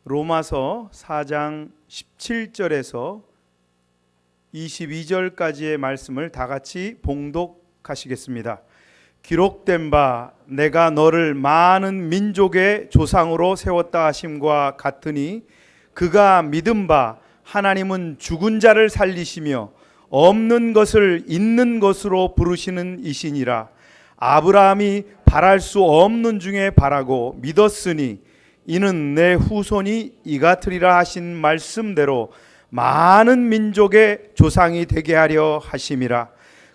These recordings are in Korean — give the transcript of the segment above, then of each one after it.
로마서 4장 17절에서 22절까지의 말씀을 다 같이 봉독하시겠습니다. 기록된 바 내가 너를 많은 민족의 조상으로 세웠다 하심과 같으니 그가 믿은 바 하나님은 죽은 자를 살리시며 없는 것을 있는 것으로 부르시는 이시니라. 아브라함이 바랄 수 없는 중에 바라고 믿었으니 이는 내 후손이 이같으리라 하신 말씀대로 많은 민족의 조상이 되게 하려 하심이라.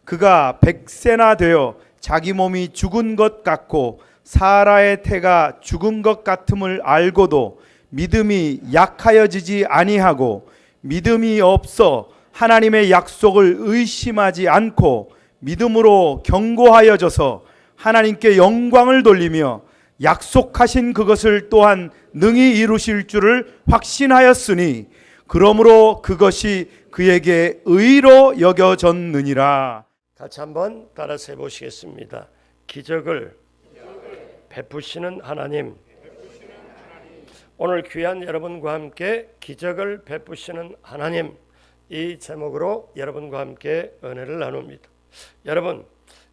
그가 100세나 되어 자기 몸이 죽은 것 같고 사라의 태가 죽은 것 같음을 알고도 믿음이 약하여지지 아니하고 믿음이 없어 하나님의 약속을 의심하지 않고 믿음으로 견고하여져서 하나님께 영광을 돌리며 약속하신 그것을 또한 능히 이루실 줄을 확신하였으니 그러므로 그것이 그에게 의로 여겨졌느니라. 같이 한번 따라서 해보시겠습니다. 기적을 베푸시는 하나님. 오늘 귀한 여러분과 함께 기적을 베푸시는 하나님, 이 제목으로 여러분과 함께 은혜를 나눕니다. 여러분,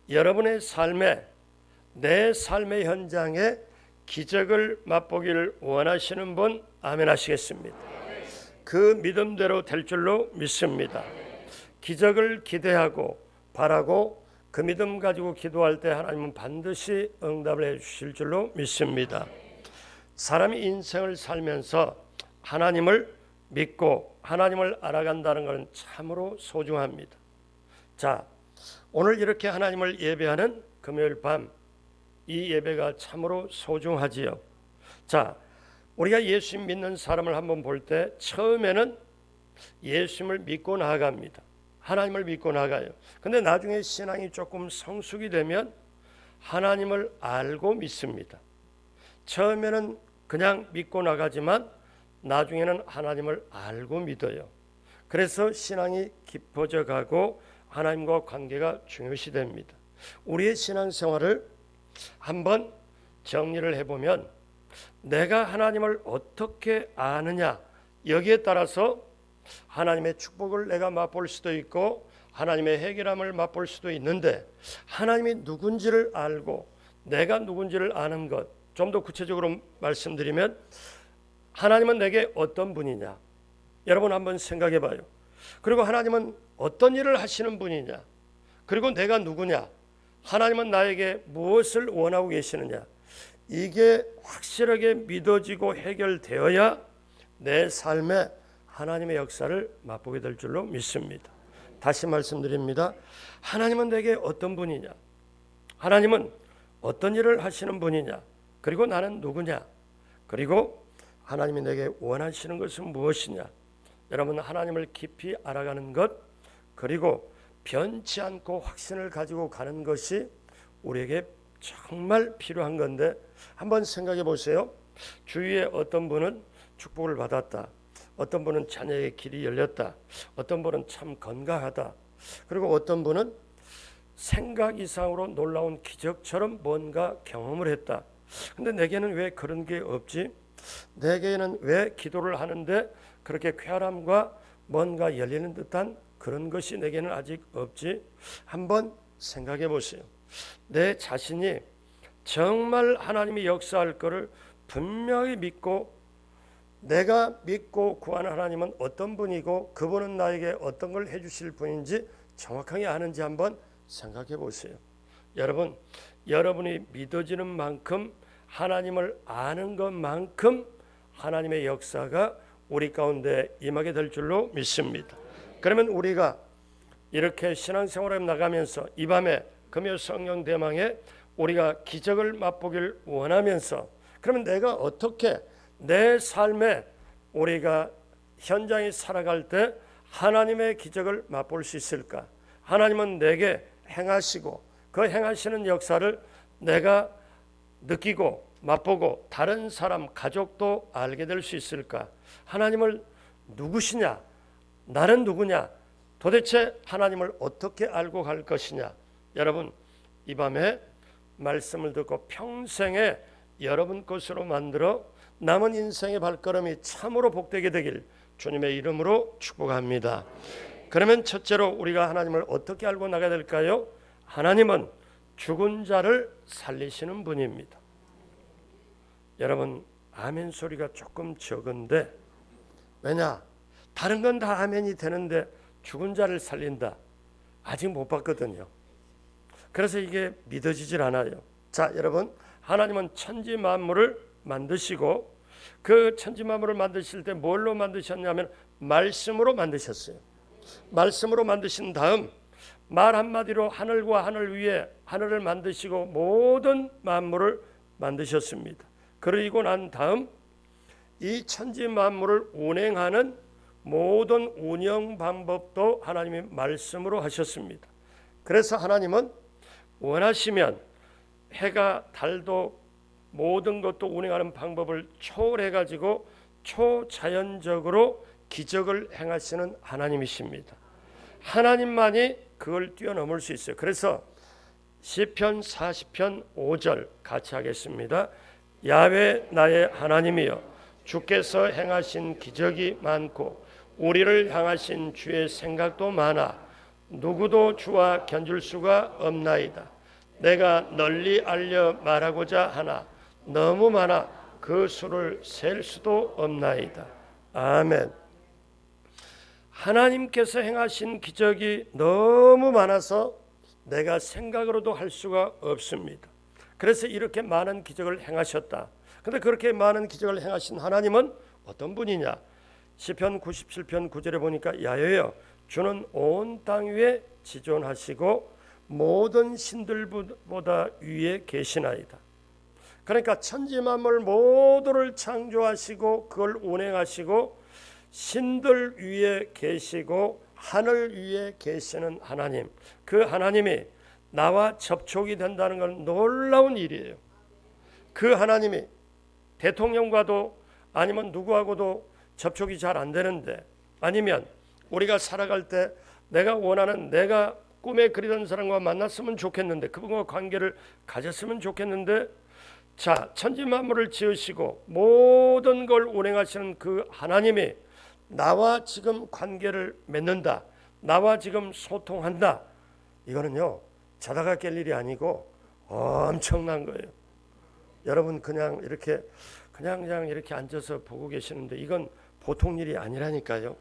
여러분의 삶에, 내 삶의 현장에 기적을 맛보기를 원하시는 분 아멘 하시겠습니다. 그 믿음대로 될 줄로 믿습니다. 기적을 기대하고 바라고 그 믿음 가지고 기도할 때 하나님은 반드시 응답을 해 주실 줄로 믿습니다. 사람이 인생을 살면서 하나님을 믿고 하나님을 알아간다는 것은 참으로 소중합니다. 자, 오늘 이렇게 하나님을 예배하는 금요일 밤, 이 예배가 참으로 소중하지요. 자, 우리가 예수 믿는 사람을 한번 볼 때 처음에는 예수님을 믿고 나아갑니다. 하나님을 믿고 나가요. 근데 나중에 신앙이 조금 성숙이 되면 하나님을 알고 믿습니다. 처음에는 그냥 믿고 나가지만 나중에는 하나님을 알고 믿어요. 그래서 신앙이 깊어져 가고 하나님과 관계가 중요시 됩니다. 우리의 신앙생활을 한번 정리를 해보면 내가 하나님을 어떻게 아느냐, 여기에 따라서 하나님의 축복을 내가 맛볼 수도 있고 하나님의 해결함을 맛볼 수도 있는데, 하나님이 누군지를 알고 내가 누군지를 아는 것, 좀 더 구체적으로 말씀드리면 하나님은 내게 어떤 분이냐, 여러분 한번 생각해 봐요. 그리고 하나님은 어떤 일을 하시는 분이냐, 그리고 내가 누구냐, 하나님은 나에게 무엇을 원하고 계시느냐, 이게 확실하게 믿어지고 해결되어야 내 삶에 하나님의 역사를 맛보게 될 줄로 믿습니다. 다시 말씀드립니다. 하나님은 내게 어떤 분이냐, 하나님은 어떤 일을 하시는 분이냐, 그리고 나는 누구냐, 그리고 하나님이 내게 원하시는 것은 무엇이냐. 여러분, 하나님을 깊이 알아가는 것, 그리고 변치 않고 확신을 가지고 가는 것이 우리에게 정말 필요한 건데, 한번 생각해 보세요. 주위에 어떤 분은 축복을 받았다, 어떤 분은 자녀의 길이 열렸다, 어떤 분은 참 건강하다, 그리고 어떤 분은 생각 이상으로 놀라운 기적처럼 뭔가 경험을 했다. 근데 내게는 왜 그런 게 없지? 내게는 왜 기도를 하는데 그렇게 쾌활함과 뭔가 열리는 듯한 그런 것이 내게는 아직 없지? 한번 생각해 보세요. 내 자신이 정말 하나님이 역사할 것을 분명히 믿고, 내가 믿고 구하는 하나님은 어떤 분이고 그분은 나에게 어떤 걸 해주실 분인지 정확하게 아는지 한번 생각해 보세요. 여러분, 여러분이 믿어지는 만큼, 하나님을 아는 것만큼 하나님의 역사가 우리 가운데 임하게 될 줄로 믿습니다. 그러면 우리가 이렇게 신앙생활에 나가면서 이 밤에 금요 성령 대망에 우리가 기적을 맛보길 원하면서, 그러면 내가 어떻게 내 삶에 우리가 현장에 살아갈 때 하나님의 기적을 맛볼 수 있을까? 하나님은 내게 행하시고 그 행하시는 역사를 내가 느끼고 맛보고 다른 사람, 가족도 알게 될 수 있을까? 하나님을 누구시냐? 나는 누구냐? 도대체 하나님을 어떻게 알고 갈 것이냐? 여러분, 이 밤에 말씀을 듣고 평생에 여러분 것으로 만들어 남은 인생의 발걸음이 참으로 복되게 되길 주님의 이름으로 축복합니다. 그러면 첫째로 우리가 하나님을 어떻게 알고 나가야 될까요? 하나님은 죽은 자를 살리시는 분입니다. 여러분, 아멘 소리가 조금 적은데, 왜냐? 다른 건 다 아멘이 되는데 죽은 자를 살린다, 아직 못 봤거든요. 그래서 이게 믿어지질 않아요. 자, 여러분, 하나님은 천지 만물을 만드시고 그 천지 만물을 만드실 때 뭘로 만드셨냐면 말씀으로 만드셨어요. 말씀으로 만드신 다음 말 한마디로 하늘과 하늘 위에 하늘을 만드시고 모든 만물을 만드셨습니다. 그리고 난 다음 이 천지 만물을 운행하는 모든 운영 방법도 하나님이 말씀으로 하셨습니다. 그래서 하나님은 원하시면 해가 달도 모든 것도 운행하는 방법을 초월해 가지고 초자연적으로 기적을 행하시는 하나님이십니다. 하나님만이 그걸 뛰어넘을 수 있어요. 그래서 시편 40편 5절 같이 하겠습니다. 야훼 나의 하나님이여, 주께서 행하신 기적이 많고 우리를 향하신 주의 생각도 많아 누구도 주와 견줄 수가 없나이다. 내가 널리 알려 말하고자 하나 너무 많아 그 수를 셀 수도 없나이다. 아멘. 하나님께서 행하신 기적이 너무 많아서 내가 생각으로도 할 수가 없습니다. 그래서 이렇게 많은 기적을 행하셨다. 그런데 그렇게 많은 기적을 행하신 하나님은 어떤 분이냐? 시편 97편 9절에 보니까 야훼여, 주는 온 땅 위에 지존하시고 모든 신들보다 위에 계시나이다. 그러니까 천지 만물 모두를 창조하시고 그걸 운행하시고 신들 위에 계시고 하늘 위에 계시는 하나님, 그 하나님이 나와 접촉이 된다는 건 놀라운 일이에요. 그 하나님이 대통령과도 아니면 누구하고도 접촉이 잘 안 되는데, 아니면 우리가 살아갈 때 내가 원하는, 내가 꿈에 그리던 사람과 만났으면 좋겠는데, 그분과 관계를 가졌으면 좋겠는데, 자, 천지 만물을 지으시고 모든 걸 운행하시는 그 하나님이 나와 지금 관계를 맺는다, 나와 지금 소통한다, 이거는요 자다가 깰 일이 아니고 엄청난 거예요. 여러분 그냥 이렇게 앉아서 보고 계시는데 이건 보통 일이 아니라니까요.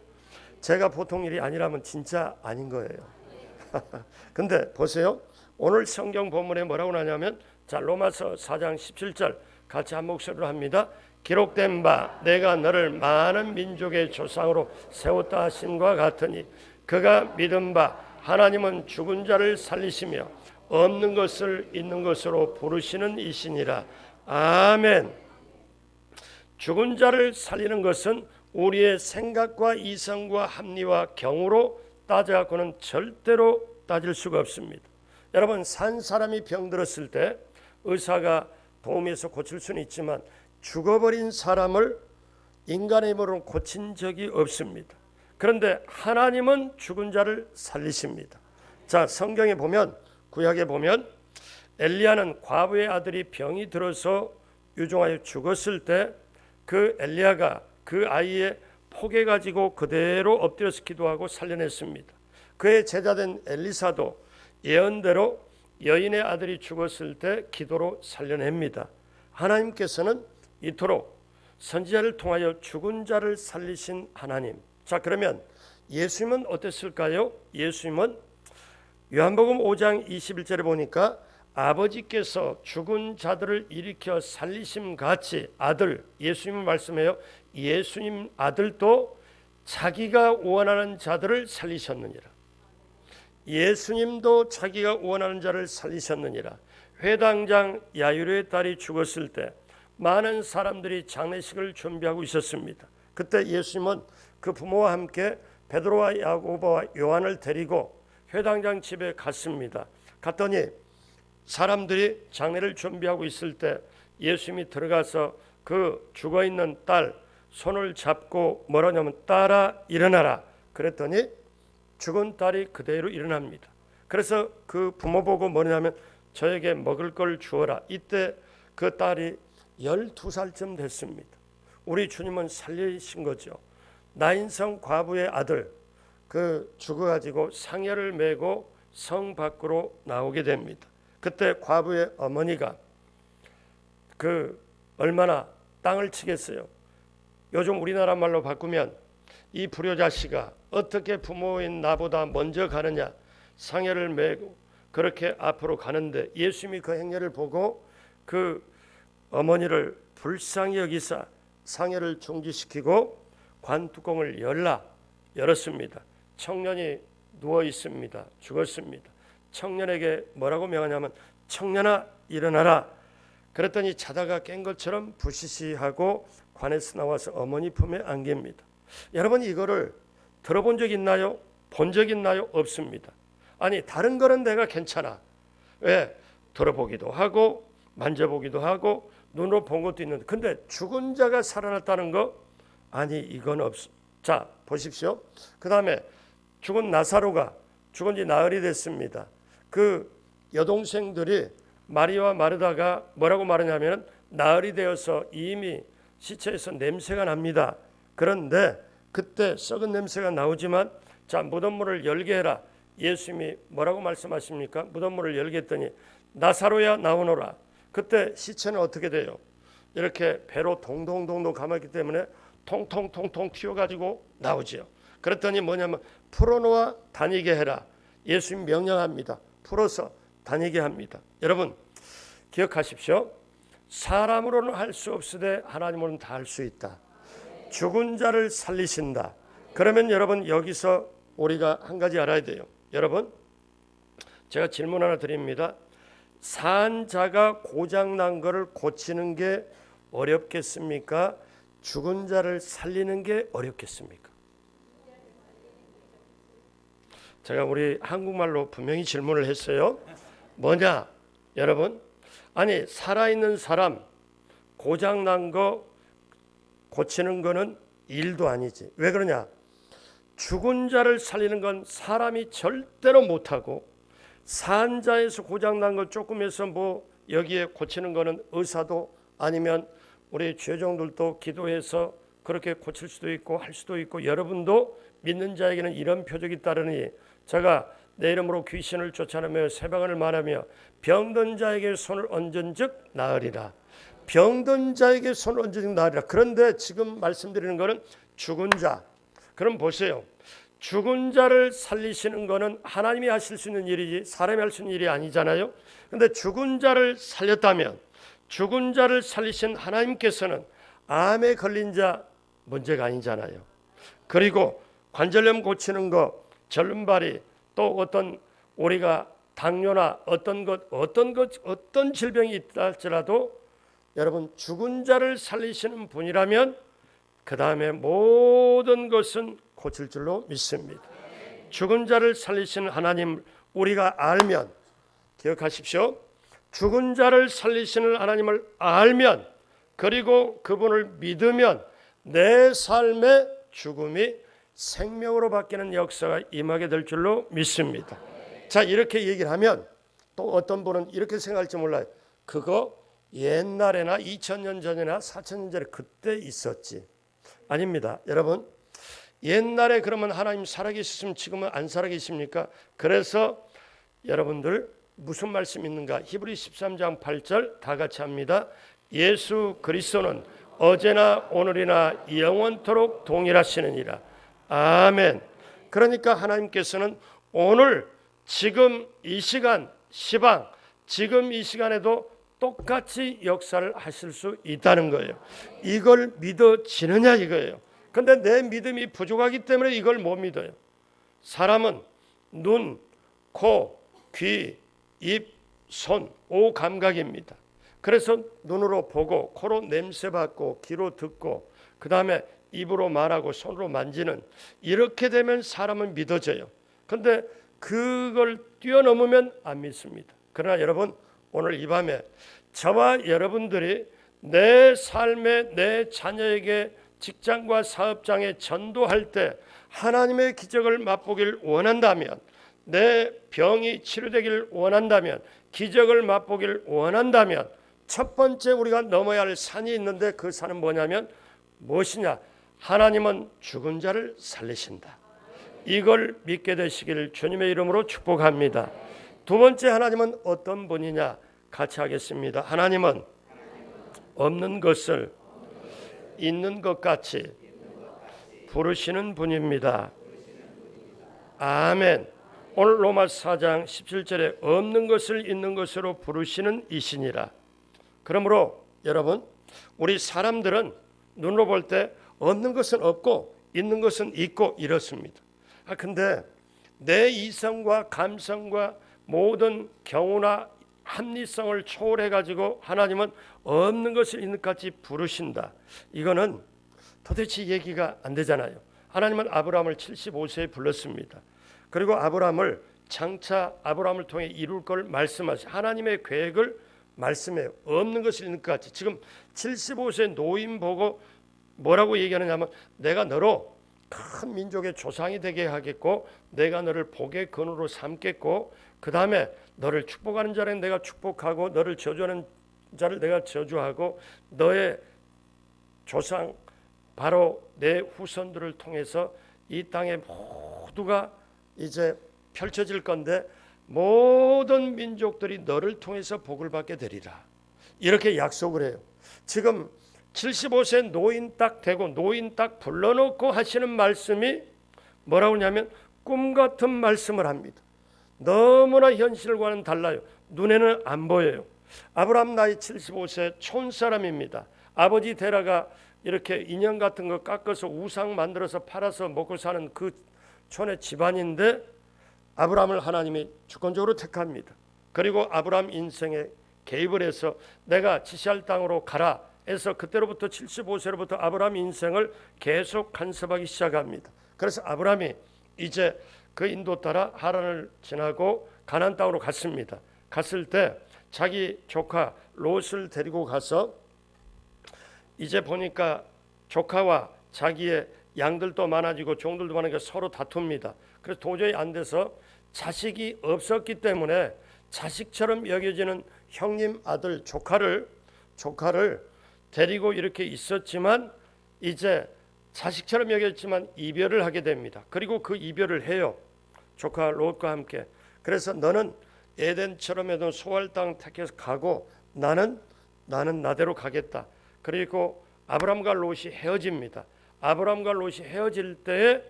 제가 보통 일이 아니라면 진짜 아닌 거예요. 근데 보세요, 오늘 성경 본문에 뭐라고 나냐면, 자, 로마서 4장 17절 같이 한 목소리로 합니다. 기록된 바 내가 너를 많은 민족의 조상으로 세웠다 하심과 같으니 그가 믿은 바 하나님은 죽은 자를 살리시며 없는 것을 있는 것으로 부르시는 이시니라. 아멘. 죽은 자를 살리는 것은 우리의 생각과 이성과 합리와 경우로 따져갖고는 절대로 따질 수가 없습니다. 여러분, 산 사람이 병들었을 때 의사가 도움해서 고칠 수는 있지만 죽어버린 사람을 인간의 힘으로 고친 적이 없습니다. 그런데 하나님은 죽은 자를 살리십니다. 자, 성경에 보면, 구약에 보면 엘리야는 과부의 아들이 병이 들어서 유종하여 죽었을 때 그 엘리야가 그 아이의 포개 가지고 그대로 엎드려서 기도하고 살려냈습니다. 그의 제자된 엘리사도 예언대로 여인의 아들이 죽었을 때 기도로 살려냅니다. 하나님께서는 이토록 선지자를 통하여 죽은 자를 살리신 하나님. 자, 그러면 예수님은 어땠을까요? 예수님은 요한복음 5장 21절에 보니까 아버지께서 죽은 자들을 일으켜 살리심 같이 아들, 예수님은 말씀해요. 예수님 아들도 자기가 원하는 자들을 살리셨느니라. 예수님도 자기가 원하는 자를 살리셨느니라. 회당장 야이로의 딸이 죽었을 때 많은 사람들이 장례식을 준비하고 있었습니다. 그때 예수님은 그 부모와 함께 베드로와 야고보와 요한을 데리고 회당장 집에 갔습니다. 갔더니 사람들이 장례를 준비하고 있을 때 예수님이 들어가서 그 죽어있는 딸 손을 잡고 뭐라냐면 딸아 일어나라 그랬더니 죽은 딸이 그대로 일어납니다. 그래서 그 부모 보고 뭐냐면 저에게 먹을 걸 주어라. 이때 그 딸이 12살쯤 됐습니다. 우리 주님은 살리신 거죠. 나인성 과부의 아들 그 죽어가지고 상여를 메고 성 밖으로 나오게 됩니다. 그때 과부의 어머니가 그 얼마나 땅을 치겠어요. 요즘 우리나라 말로 바꾸면 이 불효자씨가 어떻게 부모인 나보다 먼저 가느냐, 상여를 메고 그렇게 앞으로 가는데 예수님이 그 행렬을 보고 그 어머니를 불쌍히 여기사 상여를 중지시키고 관뚜껑을 열었습니다. 청년이 누워 있습니다. 죽었습니다. 청년에게 뭐라고 명하냐면 청년아 일어나라. 그랬더니 자다가 깬 것처럼 부시시하고 관에서 나와서 어머니 품에 안깁니다. 여러분 이거를 들어본 적 있나요? 본 적 있나요? 없습니다. 아니 다른 거는 내가 괜찮아. 왜? 들어보기도 하고 만져보기도 하고 눈으로 본 것도 있는데 근데 죽은 자가 살아났다는 거? 아니 이건 없어. 자 보십시오. 그 다음에 죽은 나사로가 죽은 지 나흘이 됐습니다. 그 여동생들이 마리와 마르다가 뭐라고 말하냐면 나흘이 되어서 이미 시체에서 냄새가 납니다. 그런데 그때 썩은 냄새가 나오지만 자 무덤문을 열게 해라. 예수님이 뭐라고 말씀하십니까? 무덤문을 열게 했더니 나사로야 나오너라. 그때 시체는 어떻게 돼요? 이렇게 배로 동동동동 감았기 때문에 통통통통 튀어가지고 나오지요. 그랬더니 뭐냐면 풀어놓아 다니게 해라. 예수님 명령합니다. 풀어서 다니게 합니다. 여러분 기억하십시오. 사람으로는 할 수 없으되 하나님으로는 다 할 수 있다. 죽은 자를 살리신다. 그러면 여러분 여기서 우리가 한 가지 알아야 돼요. 여러분 제가 질문 하나 드립니다. 산 자가 고장난 것을 고치는 게 어렵겠습니까? 죽은 자를 살리는 게 어렵겠습니까? 제가 우리 한국말로 분명히 질문을 했어요. 뭐냐? 여러분 아니 살아있는 사람 고장난 거 고치는 거는 일도 아니지. 왜 그러냐? 죽은 자를 살리는 건 사람이 절대로 못하고 산자에서 고장난 걸 조금 해서 뭐 여기에 고치는 거는 의사도 아니면 우리 죄종들도 기도해서 그렇게 고칠 수도 있고 할 수도 있고 여러분도 믿는 자에게는 이런 표적이 따르니 제가 내 이름으로 귀신을 쫓아내며 새방언을 말하며 병든 자에게 손을 얹은 즉 나으리라. 병든 자에게 손을 얹은 즉 나으리라. 그런데 지금 말씀드리는 것은 죽은 자. 그럼 보세요. 죽은 자를 살리시는 것은 하나님이 하실 수 있는 일이지 사람이 할 수 있는 일이 아니잖아요. 그런데 죽은 자를 살렸다면 죽은 자를 살리신 하나님께서는 암에 걸린 자 문제가 아니잖아요. 그리고 관절염 고치는 거, 절름발이 또 어떤 우리가 당뇨나 어떤 질병이 있다 할지라도 여러분 죽은 자를 살리시는 분이라면 그 다음에 모든 것은 고칠 줄로 믿습니다. 죽은 자를 살리시는 하나님 우리가 알면 기억하십시오. 죽은 자를 살리시는 하나님을 알면 그리고 그분을 믿으면 내 삶의 죽음이 생명으로 바뀌는 역사가 임하게 될 줄로 믿습니다. 자 이렇게 얘기를 하면 또 어떤 분은 이렇게 생각할지 몰라요. 그거 옛날에나 2000년 전이나 4000년 전에 그때 있었지. 아닙니다. 여러분 옛날에 그러면 하나님 살아계셨으면 지금은 안 살아계십니까? 그래서 여러분들 무슨 말씀 있는가? 히브리 13장 8절 다 같이 합니다. 예수 그리스도는 어제나 오늘이나 영원토록 동일하시느니라. 아멘. 그러니까 하나님께서는 오늘 지금 이 시간 시방 지금 이 시간에도 똑같이 역사를 하실 수 있다는 거예요. 이걸 믿어지느냐 이거예요. 근데 내 믿음이 부족하기 때문에 이걸 못 믿어요. 사람은 눈, 코, 귀, 입, 손, 오 감각입니다. 그래서 눈으로 보고 코로 냄새 맡고 귀로 듣고 그 다음에 입으로 말하고 손으로 만지는 이렇게 되면 사람은 믿어져요. 근데 그걸 뛰어넘으면 안 믿습니다. 그러나 여러분 오늘 이 밤에 저와 여러분들이 내 삶에 내 자녀에게 직장과 사업장에 전도할 때 하나님의 기적을 맛보길 원한다면 내 병이 치료되길 원한다면 기적을 맛보길 원한다면 첫 번째 우리가 넘어야 할 산이 있는데 그 산은 뭐냐면 무엇이냐? 하나님은 죽은 자를 살리신다. 이걸 믿게 되시길 주님의 이름으로 축복합니다. 두 번째, 하나님은 어떤 분이냐? 같이 하겠습니다. 하나님은 없는 것을 있는 것 같이 부르시는 분입니다. 아멘. 오늘 로마서 4장 17절에 없는 것을 있는 것으로 부르시는 이시니라. 그러므로 여러분, 우리 사람들은 눈으로 볼 때 없는 것은 없고 있는 것은 있고 이렇습니다. 근데 내 이성과 감성과 모든 경우나 합리성을 초월해 가지고 하나님은 없는 것을 있는 것 같이 부르신다. 이거는 도대체 얘기가 안 되잖아요. 하나님은 아브라함을 75세에 불렀습니다. 그리고 아브라함을 장차 아브라함을 통해 이룰 걸 말씀하시, 하나님의 계획을 말씀해요. 없는 것을 있는 것 같이. 지금 75세 노인 보고 뭐라고 얘기하느냐면, 내가 너로 큰 민족의 조상이 되게 하겠고 내가 너를 복의 근원으로 삼겠고 그 다음에 너를 축복하는 자는 내가 축복하고 너를 저주하는 자를 내가 저주하고 너의 조상 바로 내 후손들을 통해서 이 땅에 모두가 이제 펼쳐질 건데 모든 민족들이 너를 통해서 복을 받게 되리라. 이렇게 약속을 해요. 지금 75세 노인 딱 되고 노인 딱 불러놓고 하시는 말씀이 뭐라고 하냐면 꿈 같은 말씀을 합니다. 너무나 현실과는 달라요. 눈에는 안 보여요. 아브라함 나이 75세 촌사람입니다. 아버지 데라가 이렇게 인형 같은 거 깎아서 우상 만들어서 팔아서 먹고 사는 그 촌의 집안인데 아브라함을 하나님이 주권적으로 택합니다. 그리고 아브라함 인생에 개입을 해서 내가 지시할 땅으로 가라 해서 그때로부터 75세로부터 아브라함 인생을 계속 간섭하기 시작합니다. 그래서 아브라함이 이제 그 인도 따라 하란을 지나고 가나안 땅으로 갔습니다. 갔을 때 자기 조카 롯을 데리고 가서 이제 보니까 조카와 자기의 양들도 많아지고 종들도 많으니까 서로 다툽니다. 그래서 도저히 안 돼서 자식이 없었기 때문에 자식처럼 여겨지는 형님 아들 조카를 데리고 이렇게 있었지만 이제 자식처럼 여겼지만 이별을 하게 됩니다. 그리고 그 이별을 해요. 조카 롯과 함께. 그래서 너는 에덴처럼 해도 소할 땅 택해서 가고 나는 나대로 가겠다. 그리고 아브람과 롯이 헤어집니다. 아브람과 롯이 헤어질 때에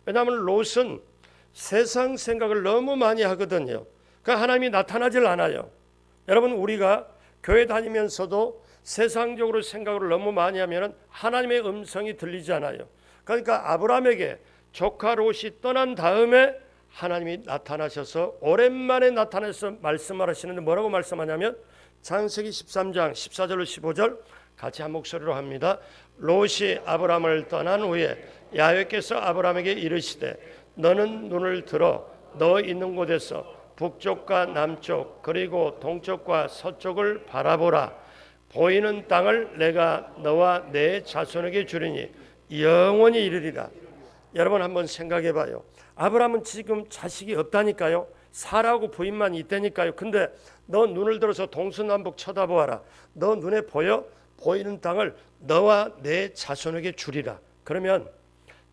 왜냐하면 롯은 세상 생각을 너무 많이 하거든요. 그러니까 하나님이 나타나질 않아요. 여러분 우리가 교회 다니면서도 세상적으로 생각을 너무 많이 하면 하나님의 음성이 들리지 않아요. 그러니까 아브람에게 조카 롯이 떠난 다음에 하나님이 나타나셔서 오랜만에 나타나서 말씀을 하시는데 뭐라고 말씀하냐면 창세기 13장 14절로 15절 같이 한 목소리로 합니다. 롯이 아브람을 떠난 후에 야훼께서 아브람에게 이르시되 너는 눈을 들어 너 있는 곳에서 북쪽과 남쪽 그리고 동쪽과 서쪽을 바라보라. 보이는 땅을 내가 너와 내 자손에게 주리니 영원히 이르리라. 여러분 한번 생각해 봐요. 아브람은 지금 자식이 없다니까요. 사라하고 부인만 있다니까요. 근데 너 눈을 들어서 동서남북 쳐다보아라. 너 눈에 보여? 보이는 땅을 너와 내 자손에게 주리라. 그러면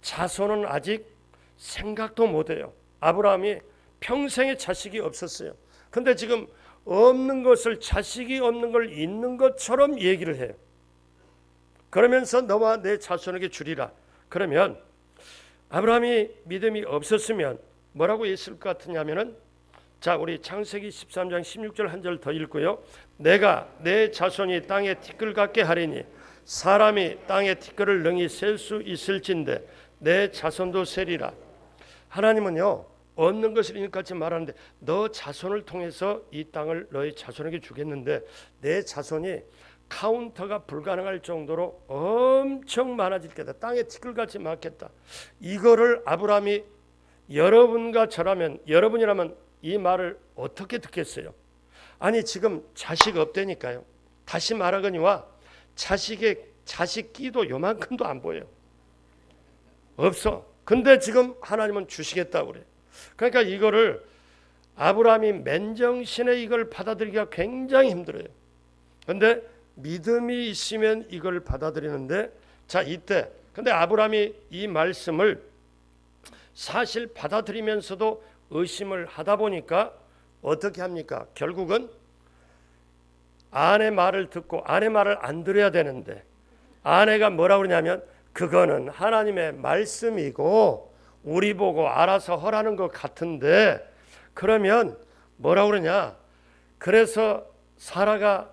자손은 아직 생각도 못해요. 아브라함이 평생에 자식이 없었어요. 근데 지금 없는 것을 자식이 없는 걸 있는 것처럼 얘기를 해요. 그러면서 너와 내 자손에게 주리라. 그러면 아브라함이 믿음이 없었으면 뭐라고 했을 것 같으냐면은 자 우리 창세기 13장 16절 한 절 더 읽고요. 내가 내 자손이 땅에 티끌 같게 하리니 사람이 땅에 티끌을 능히 셀 수 있을진데 내 자손도 세리라. 하나님은요 얻는 것을 있는 것 같이 말하는데 너 자손을 통해서 이 땅을 너의 자손에게 주겠는데 내 자손이 카운터가 불가능할 정도로 엄청 많아질 게다. 땅에 티끌같이 많겠다. 이거를 아브라함이 여러분과 저라면 여러분이라면 이 말을 어떻게 듣겠어요? 아니 지금 자식 없다니까요. 다시 말하거니와 자식 끼도 요만큼도 안 보여요. 없어. 근데 지금 하나님은 주시겠다고 그래요. 그러니까 이거를 아브라함이 맨정신에 이걸 받아들이기가 굉장히 힘들어요. 그런데 믿음이 있으면 이걸 받아들이는데, 자 이때 근데 아브라함이 이 말씀을 사실 받아들이면서도 의심을 하다 보니까 어떻게 합니까? 결국은 아내 말을 듣고, 아내 말을 안 들어야 되는데 아내가 뭐라고 그러냐면 그거는 하나님의 말씀이고 우리 보고 알아서 하라는 것 같은데, 그러면 뭐라고 그러냐, 그래서 사라가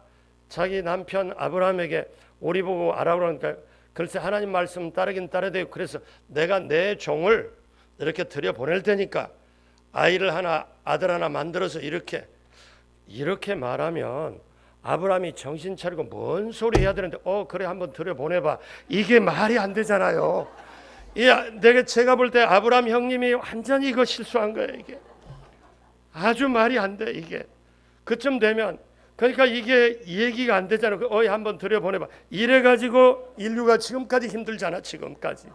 자기 남편 아브라함에게 우리 보고 알아보라 그러니까 글쎄 하나님 말씀 따르긴 따라야 돼요. 그래서 내가 내 종을 이렇게 들여보낼 테니까 아이를 하나, 아들 하나 만들어서 이렇게 말하면 아브라함이 정신 차리고 뭔 소리 해야 되는데 그래 한번 들여보내봐, 이게 말이 안 되잖아요. 제가 볼 때 아브라함 형님이 완전히 이거 실수한 거예요. 이게 아주 말이 안 돼. 이게 그쯤 되면, 그러니까 이게 얘기가 안 되잖아요. 한번 들여보내봐, 이래가지고 인류가 지금까지 힘들잖아. 지금까지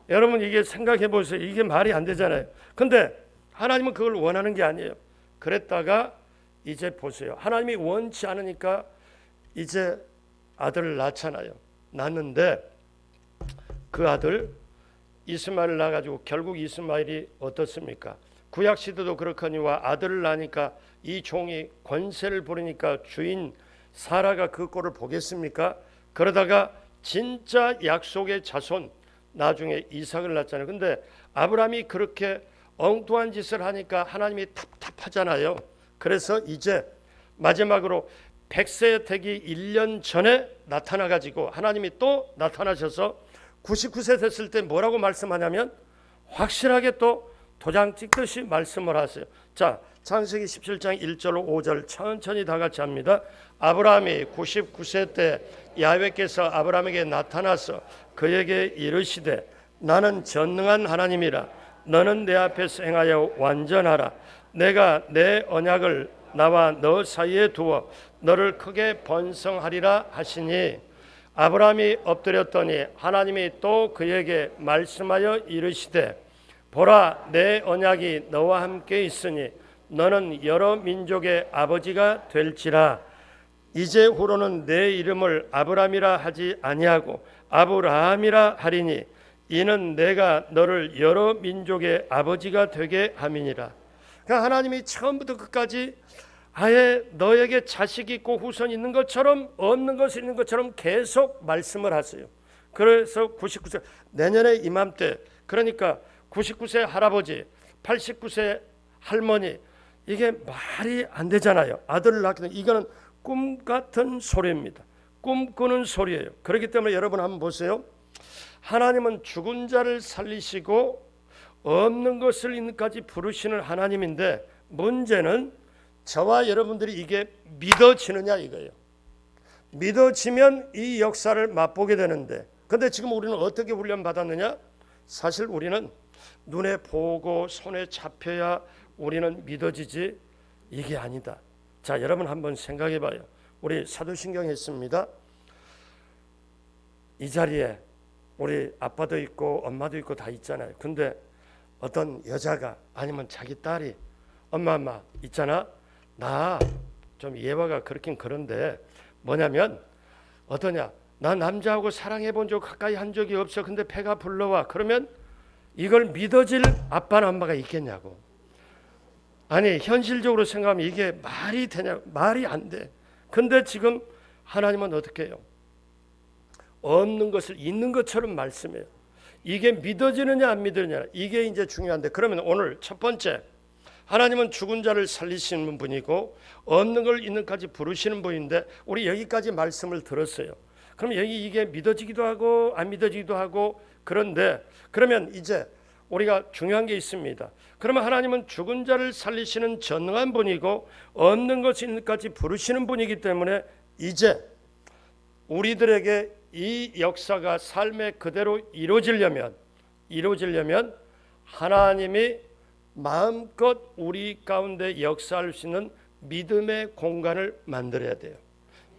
여러분 이게 생각해 보세요. 이게 말이 안 되잖아요. 근데 하나님은 그걸 원하는 게 아니에요. 그랬다가 이제 보세요. 하나님이 원치 않으니까 이제 아들을 낳잖아요. 낳는데 그 아들 이스마엘을 낳아가지고 결국 이스마엘이 어떻습니까? 구약 시대도 그렇거니와 아들을 낳으니까 이 종이 권세를 부리니까 주인 사라가 그 꼴을 보겠습니까? 그러다가 진짜 약속의 자손 나중에 이삭을 낳잖아요. 근데 아브라함이 그렇게 엉뚱한 짓을 하니까 하나님이 답답하잖아요. 그래서 이제 마지막으로 100세 되기 1년 전에 나타나가지고 하나님이 또 나타나셔서 99세 됐을 때 뭐라고 말씀하냐면 확실하게 또 도장 찍듯이 말씀을 하세요. 자, 창세기 17장 1절 5절 천천히 다 같이 합니다. 아브라함이 99세 때 야훼께서 아브라함에게 나타나서 그에게 이르시되 나는 전능한 하나님이라 너는 내 앞에서 행하여 완전하라. 내가 내 언약을 나와 너 사이에 두어 너를 크게 번성하리라 하시니 아브라함이 엎드렸더니 하나님이 또 그에게 말씀하여 이르시되 보라 내 언약이 너와 함께 있으니 너는 여러 민족의 아버지가 될지라. 이제 후로는 내 이름을 아브라함이라 하지 아니하고 아브라함이라 하리니 이는 내가 너를 여러 민족의 아버지가 되게 함이니라. 그러니까 하나님이 처음부터 끝까지 아예 너에게 자식 있고 후손 있는 것처럼 없는 것이 있는 것처럼 계속 말씀을 하세요. 그래서 99세 내년에 이맘때, 그러니까 99세 할아버지 89세 할머니, 이게 말이 안 되잖아요. 아들을 낳게 되면 이거는 꿈 같은 소리입니다. 꿈꾸는 소리예요. 그렇기 때문에 여러분 한번 보세요. 하나님은 죽은 자를 살리시고 없는 것을 있는까지 부르시는 하나님인데 문제는 저와 여러분들이 이게 믿어지느냐 이거예요. 믿어지면 이 역사를 맛보게 되는데, 근데 지금 우리는 어떻게 훈련받았느냐? 사실 우리는 눈에 보고 손에 잡혀야 우리는 믿어지지 이게 아니다. 자, 여러분 한번 생각해 봐요. 우리 사도신경 했습니다. 이 자리에 우리 아빠도 있고 엄마도 있고 다 있잖아요. 근데 어떤 여자가 아니면 자기 딸이 엄마 있잖아, 나 좀 예화가 그렇긴 그런데 뭐냐면 어떠냐, 나 남자하고 사랑해 본 적 가까이 한 적이 없어. 근데 배가 불러와. 그러면 이걸 믿어질 아빠나 엄마가 있겠냐고. 아니 현실적으로 생각하면 이게 말이 되냐, 말이 안 돼. 근데 지금 하나님은 어떻게 해요? 없는 것을 있는 것처럼 말씀해요. 이게 믿어지느냐 안 믿어지느냐, 이게 이제 중요한데, 그러면 오늘 첫 번째, 하나님은 죽은 자를 살리시는 분이고 없는 걸 있는까지 부르시는 분인데 우리 여기까지 말씀을 들었어요. 그럼 여기 이게 믿어지기도 하고 안 믿어지기도 하고, 그런데 그러면 이제 우리가 중요한 게 있습니다. 그러면 하나님은 죽은 자를 살리시는 전능한 분이고 없는 것이 있는까지 부르시는 분이기 때문에 이제 우리들에게 이 역사가 삶에 그대로 이루어지려면 하나님이 마음껏 우리 가운데 역사할 수 있는 믿음의 공간을 만들어야 돼요.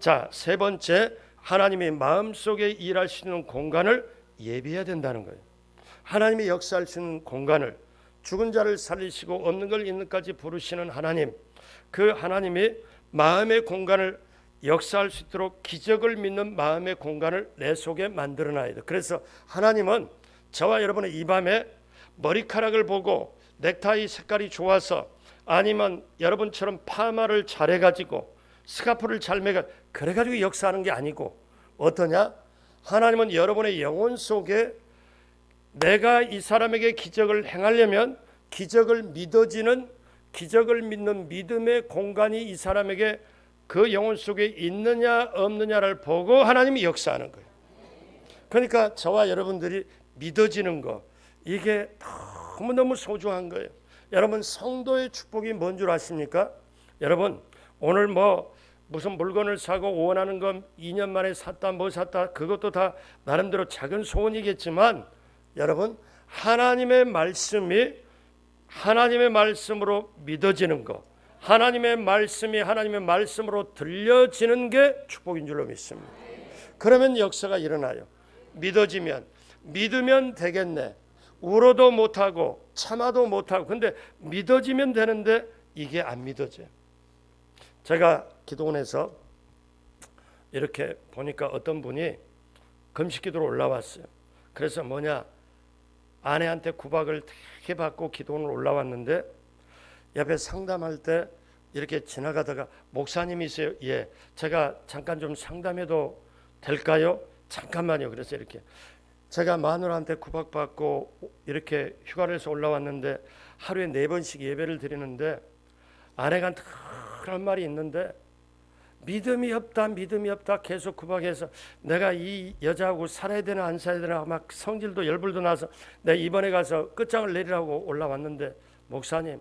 자, 세 번째, 하나님이 마음속에 일할 수 있는 공간을 예비해야 된다는 거예요. 하나님이 역사할 수 있는 공간을, 죽은 자를 살리시고 없는 걸 있는까지 부르시는 하나님, 그 하나님이 마음의 공간을 역사할 수 있도록 기적을 믿는 마음의 공간을 내 속에 만들어놔야 돼. 그래서 하나님은 저와 여러분의 이 밤에 머리카락을 보고 넥타이 색깔이 좋아서 아니면 여러분처럼 파마를 잘해가지고 스카프를 잘 매가 그래가지고 역사하는 게 아니고 어떠냐? 하나님은 여러분의 영혼 속에 내가 이 사람에게 기적을 행하려면 기적을 믿어지는 기적을 믿는 믿음의 공간이 이 사람에게 그 영혼 속에 있느냐 없느냐를 보고 하나님이 역사하는 거예요. 그러니까 저와 여러분들이 믿어지는 거 이게 너무너무 소중한 거예요. 여러분 성도의 축복이 뭔 줄 아십니까? 여러분 오늘 무슨 물건을 사고 원하는 건 2년 만에 샀다 뭐 샀다 그것도 다 나름대로 작은 소원이겠지만 여러분 하나님의 말씀이 하나님의 말씀으로 믿어지는 거 하나님의 말씀이 하나님의 말씀으로 들려지는 게 축복인 줄로 믿습니다. 그러면 역사가 일어나요. 믿으면 되겠네. 울어도 못하고 참아도 못하고 근데 믿어지면 되는데 이게 안 믿어져요. 제가 기도원에서 이렇게 보니까 어떤 분이 금식기도로 올라왔어요. 그래서 아내한테 구박을 되게 받고 기도원으로 올라왔는데 옆에 상담할 때 이렇게 지나가다가 목사님이세요? 예, 제가 잠깐 좀 상담해도 될까요? 잠깐만요. 그래서 이렇게 제가 마누라한테 구박받고 이렇게 휴가를 해서 올라왔는데 하루에 4번씩 예배를 드리는데 아내가 그런 말이 있는데 믿음이 없다 계속 구박해서 내가 이 여자하고 살아야 되나 안 살아야 되나 막 성질도 열불도 나서 내가 이번에 가서 끝장을 내리라고 올라왔는데 목사님이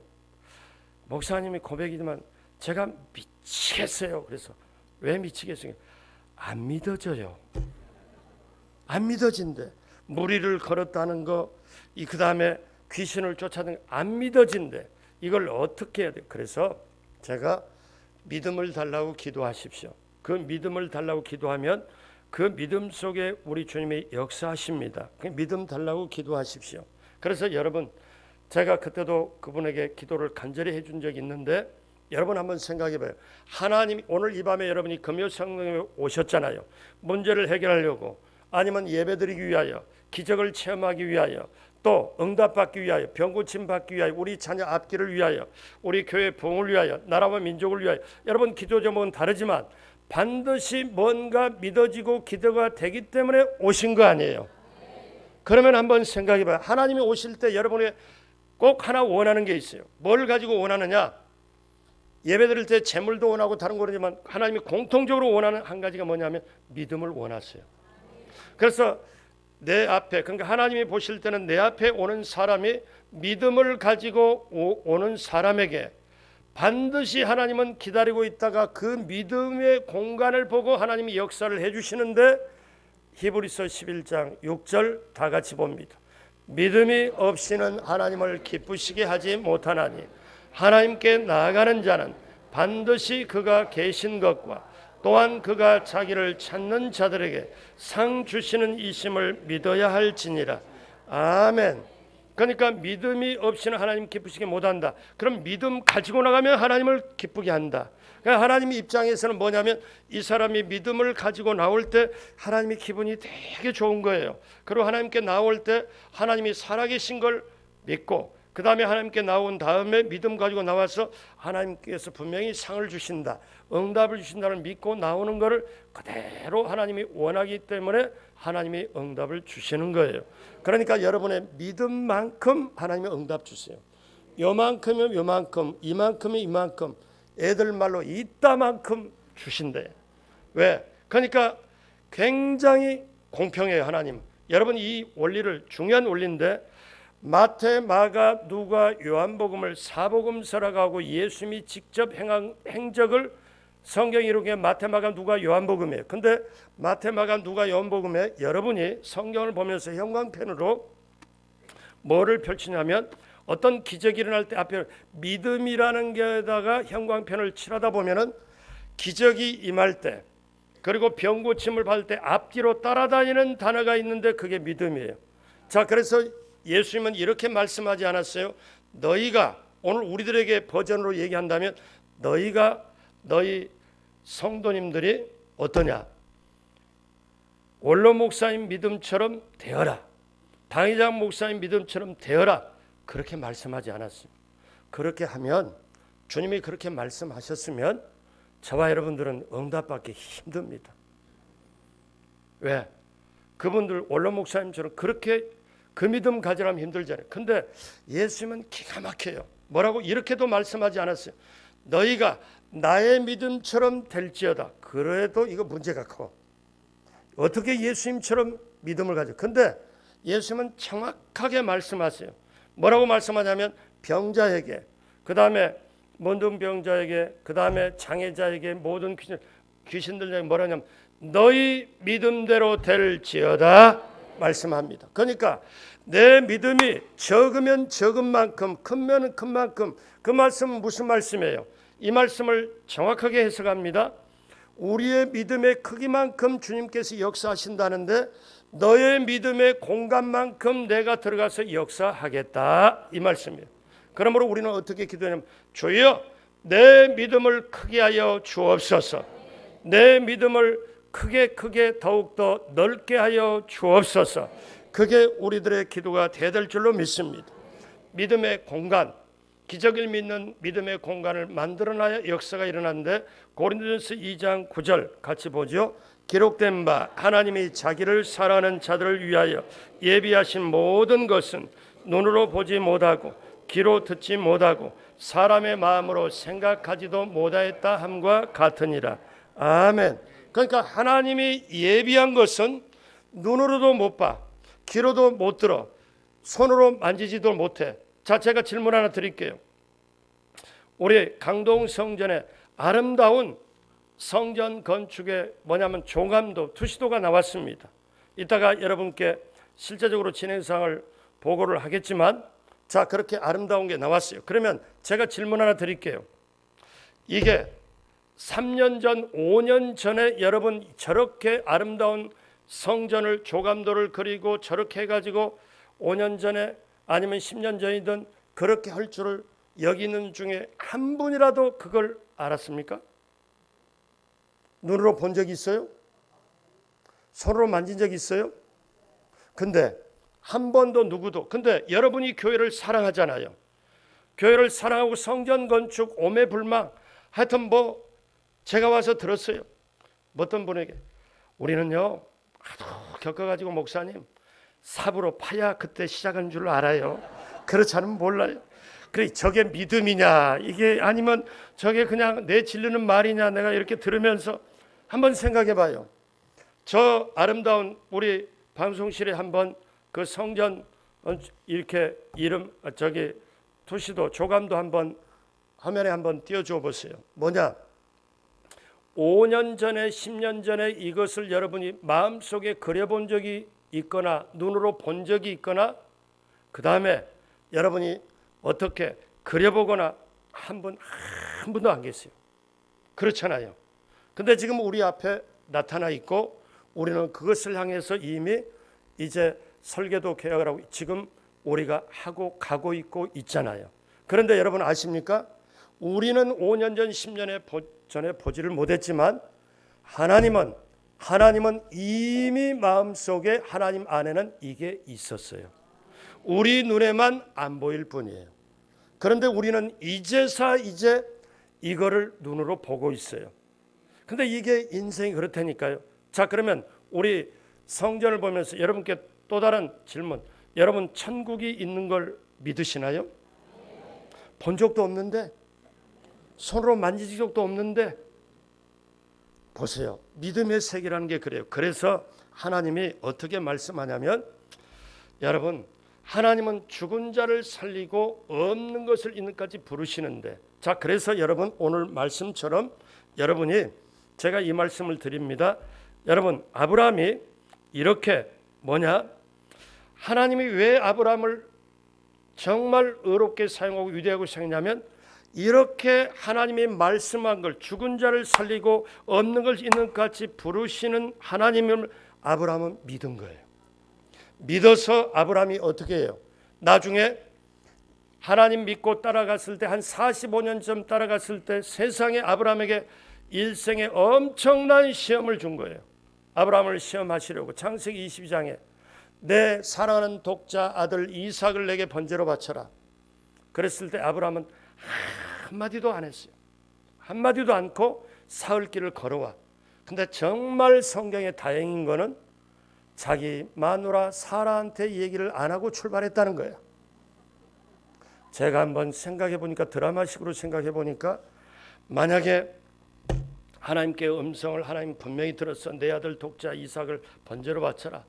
고백이지만 제가 미치겠어요. 그래서 왜 미치겠어요? 안 믿어져요. 안 믿어진대. 무리를 걸었다는 거, 그 다음에 귀신을 쫓아다니는 거 안 믿어진대. 이걸 어떻게 해야 돼? 그래서 제가 믿음을 달라고 기도하십시오. 그 믿음을 달라고 기도하면 그 믿음 속에 우리 주님이 역사하십니다. 그 믿음 달라고 기도하십시오. 그래서 여러분 제가 그때도 그분에게 기도를 간절히 해준 적이 있는데 여러분 한번 생각해봐요. 하나님 오늘 이 밤에 여러분이 금요 성령에 오셨잖아요. 문제를 해결하려고 아니면 예배드리기 위하여 기적을 체험하기 위하여 또 응답받기 위하여 병고침 받기 위하여 우리 자녀 앞길을 위하여 우리 교회 부흥을 위하여 나라와 민족을 위하여 여러분 기도 제목은 다르지만 반드시 뭔가 믿어지고 기도가 되기 때문에 오신 거 아니에요. 그러면 한번 생각해봐요. 하나님이 오실 때 여러분이 꼭 하나 원하는 게 있어요. 뭘 가지고 원하느냐? 예배 드릴 때 재물도 원하고 다른 거지만 하나님이 공통적으로 원하는 한 가지가 뭐냐면 믿음을 원하세요. 그래서 내 앞에 그러니까 하나님이 보실 때는 내 앞에 오는 사람이 믿음을 가지고 오는 사람에게 반드시 하나님은 기다리고 있다가 그 믿음의 공간을 보고 하나님이 역사를 해주시는데 히브리서 11장 6절 다 같이 봅니다. 믿음이 없이는 하나님을 기쁘시게 하지 못하나니 하나님께 나아가는 자는 반드시 그가 계신 것과 또한 그가 자기를 찾는 자들에게 상 주시는 이심을 믿어야 할지니라. 아멘. 그러니까 믿음이 없이는 하나님 기쁘시게 못한다. 그럼 믿음 가지고 나가면 하나님을 기쁘게 한다. 그러니까 하나님 입장에서는 뭐냐면 이 사람이 믿음을 가지고 나올 때 하나님의 기분이 되게 좋은 거예요. 그리고 하나님께 나올 때 하나님이 살아계신 걸 믿고 그 다음에 하나님께 나온 다음에 믿음 가지고 나와서 하나님께서 분명히 상을 주신다, 응답을 주신다를 믿고 나오는 것을 그대로 하나님이 원하기 때문에 하나님이 응답을 주시는 거예요. 그러니까 여러분의 믿음만큼 하나님이 응답 주세요. 요만큼이면 요만큼, 이만큼이면 이만큼, 애들 말로 이따만큼 주신대. 왜? 그러니까 굉장히 공평해요. 하나님. 여러분 이 원리를 중요한 원리인데 마태, 마가, 누가, 요한복음을 사복음서라고 하고 예수님이 직접 행한 행적을 성경이 이루게 마태, 마가, 누가, 요한복음이에요. 근데 마태, 마가, 누가, 요한복음에 여러분이 성경을 보면서 형광펜으로 뭐를 펼치냐면 어떤 기적이 일어날 때 앞에 믿음이라는 게다가 형광펜을 칠하다 보면은 기적이 임할 때 그리고 병고침을 받을 때 앞뒤로 따라다니는 단어가 있는데 그게 믿음이에요. 자, 그래서 예수님은 이렇게 말씀하지 않았어요? 너희가, 오늘 우리들에게 버전으로 얘기한다면 너희 성도님들이 어떠냐? 원로 목사님 믿음처럼 되어라. 당회장 목사님 믿음처럼 되어라. 그렇게 말씀하지 않았습니다. 그렇게 하면, 주님이 그렇게 말씀하셨으면 저와 여러분들은 응답받기 힘듭니다. 왜? 그분들 원로 목사님처럼 그렇게 그 믿음 가지려면 힘들잖아요. 근데 예수님은 기가 막혀요. 뭐라고? 이렇게도 말씀하지 않았어요. 너희가 나의 믿음처럼 될지어다. 그래도 이거 문제가 커. 어떻게 예수님처럼 믿음을 가져? 근데 예수님은 정확하게 말씀하세요. 뭐라고 말씀하냐면 병자에게, 그 다음에 문둥병자에게, 그 다음에 장애자에게, 모든 귀신들에게 뭐라 하냐면 너희 믿음대로 될지어다 말씀합니다. 그러니까 내 믿음이 적으면 적은 만큼, 크면 큰 만큼, 그 말씀은 무슨 말씀이에요? 이 말씀을 정확하게 해석합니다. 우리의 믿음의 크기만큼 주님께서 역사하신다는데 너의 믿음의 공간만큼 내가 들어가서 역사하겠다, 이 말씀이에요. 그러므로 우리는 어떻게 기도하냐면 주여 내 믿음을 크게 하여 주옵소서. 내 믿음을 크게 더욱더 넓게 하여 주옵소서. 그게 우리들의 기도가 돼야 될 줄로 믿습니다. 믿음의 공간, 기적을 믿는 믿음의 공간을 만들어놔야 역사가 일어나는데, 고린도전서 2장 9절 같이 보죠. 기록된 바 하나님이 자기를 사랑하는 자들을 위하여 예비하신 모든 것은 눈으로 보지 못하고 귀로 듣지 못하고 사람의 마음으로 생각하지도 못하였다 함과 같으니라. 아멘. 그러니까 하나님이 예비한 것은 눈으로도 못 봐, 귀로도 못 들어, 손으로 만지지도 못해. 자, 제가 질문 하나 드릴게요. 우리 강동 성전에 아름다운 성전 건축에 뭐냐면 조감도, 투시도가 나왔습니다. 이따가 여러분께 실제적으로 진행상을 보고를 하겠지만, 자, 그렇게 아름다운 게 나왔어요. 그러면 제가 질문 하나 드릴게요. 이게 3년 전, 5년 전에 여러분 저렇게 아름다운 성전을, 조감도를 그리고 저렇게 해가지고 5년 전에 아니면 10년 전이든 그렇게 할 줄을 여기는 중에 한 분이라도 그걸 알았습니까? 눈으로 본 적이 있어요? 손으로 만진 적이 있어요? 근데 한 번도 누구도, 근데 여러분이 교회를 사랑하잖아요. 교회를 사랑하고 성전 건축 오매불망, 하여튼 뭐 제가 와서 들었어요. 어떤 분에게 우리는요 하도 겪어가지고 목사님 삽으로 파야 그때 시작한 줄 알아요. 그렇지 않으면 몰라요. 그래, 저게 믿음이냐 이게 아니면 저게 그냥 내 질르는 말이냐, 내가 이렇게 들으면서 한번 생각해 봐요. 저 아름다운 우리 방송실에 한번 그 성전 이렇게 이름 저기 투시도 조감도 한번 화면에 한번 띄워줘 보세요. 뭐냐, 5년 전에 10년 전에 이것을 여러분이 마음속에 그려본 적이 있거나 눈으로 본 적이 있거나, 그 다음에 여러분이 어떻게 그려보거나 한 분도 안 계세요. 그렇잖아요. 근데 지금 우리 앞에 나타나 있고 우리는 그것을 향해서 이미 이제 설계도 계약을 하고 지금 우리가 하고 가고 있고 있잖아요. 그런데 여러분 아십니까? 우리는 5년 전 10년 전에 보지를 못했지만 하나님은 이미 마음속에 하나님 안에는 이게 있었어요. 우리 눈에만 안 보일 뿐이에요. 그런데 우리는 이제서 이제 이거를 눈으로 보고 있어요. 근데 이게 인생이 그렇다니까요. 자, 그러면 우리 성전을 보면서 여러분께 또 다른 질문. 여러분 천국이 있는 걸 믿으시나요? 본 적도 없는데, 손으로 만진 적도 없는데, 보세요. 믿음의 세계라는 게 그래요. 그래서 하나님이 어떻게 말씀하냐면, 여러분 하나님은 죽은 자를 살리고 없는 것을 있는까지 부르시는데, 자, 그래서 여러분 오늘 말씀처럼 여러분이 제가 이 말씀을 드립니다. 여러분 아브라함이 이렇게 뭐냐, 하나님이 왜 아브라함을 정말 의롭게 사용하고 위대하고 사용하냐면, 이렇게 하나님이 말씀한 걸 죽은 자를 살리고 없는 걸 있는 것 같이 부르시는 하나님을 아브라함은 믿은 거예요. 믿어서 아브라함이 어떻게 해요? 나중에 하나님 믿고 따라갔을 때 한 45년쯤 따라갔을 때 세상에 아브라함에게 일생에 엄청난 시험을 준 거예요. 아브라함을 시험하시려고 창세기 22장에 내 사랑하는 독자 아들 이삭을 내게 번제로 바쳐라. 그랬을 때 아브라함은 한마디도 안 했어요. 한마디도 않고 사흘길을 걸어와. 근데 정말 성경에 다행인 거는 자기 마누라 사라한테 얘기를 안 하고 출발했다는 거예요. 제가 한번 생각해 보니까 드라마식으로 생각해 보니까 만약에 하나님께 음성을 하나님 분명히 들었어. 내 아들 독자 이삭을 번제로 바쳐라.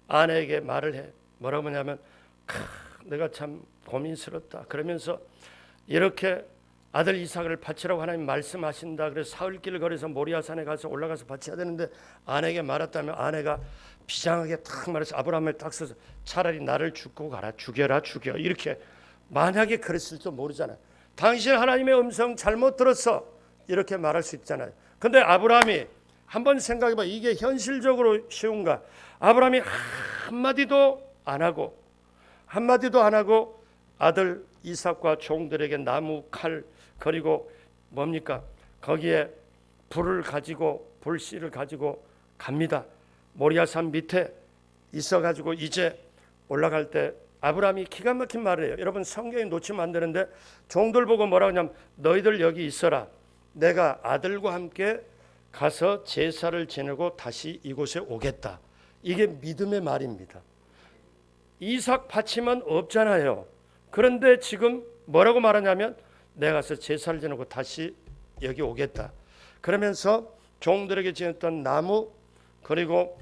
아내에게 말을 해. 뭐라고 하냐면 내가 참 고민스럽다. 그러면서 이렇게 아들 이삭을 바치라고 하나님 말씀하신다. 그래서 사흘길을 걸어서 모리아산에 가서 올라가서 바쳐야 되는데 아내에게 말했다면 아내가 비장하게 딱 말해서 아브라함을 딱 써서 차라리 나를 죽고 가라. 죽여라 죽여. 이렇게 만약에 그랬을지도 모르잖아요. 당신 하나님의 음성 잘못 들었어. 이렇게 말할 수 있잖아요. 근데 아브라함이 한번 생각해봐. 이게 현실적으로 쉬운가? 아브라함이 한마디도 안 하고 아들 이삭과 종들에게 나무 칼 그리고 뭡니까? 거기에 불을 가지고 불씨를 가지고 갑니다. 모리아산 밑에 있어가지고 이제 올라갈 때 아브라함이 기가 막힌 말을 해요. 여러분 성경에 놓치면 안 되는데 종들 보고 뭐라고 하냐면 너희들 여기 있어라. 내가 아들과 함께 가서 제사를 지내고 다시 이곳에 오겠다. 이게 믿음의 말입니다. 이삭 바치면 없잖아요. 그런데 지금 뭐라고 말하냐면 내가 가서 제사를 지내고 다시 여기 오겠다. 그러면서 종들에게 지냈던 나무 그리고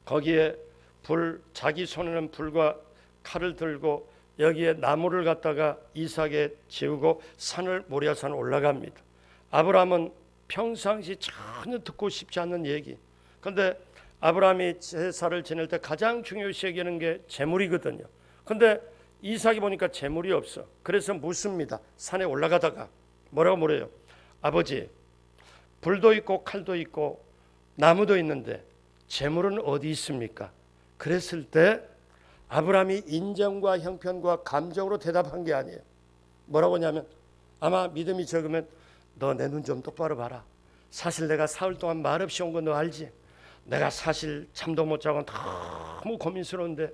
거기에 불 자기 손에는 불과 칼을 들고 여기에 나무를 갖다가 이삭에 재우고 산을 모리아산을 올라갑니다. 아브라함은 평상시 전혀 듣고 싶지 않는 얘기. 그런데 아브라함이 제사를 지낼 때 가장 중요시 여기는 게 재물이거든요. 그런데 이삭이 보니까 재물이 없어. 그래서 묻습니다. 산에 올라가다가 뭐라고 물어요? 아버지, 불도 있고 칼도 있고 나무도 있는데 재물은 어디 있습니까? 그랬을 때 아브라함이 인정과 형편과 감정으로 대답한 게 아니에요. 뭐라고 하냐면 아마 믿음이 적으면 너 내 눈 좀 똑바로 봐라. 사실 내가 사흘 동안 말없이 온 거 너 알지? 내가 사실 잠도 못 자고 너무 고민스러운데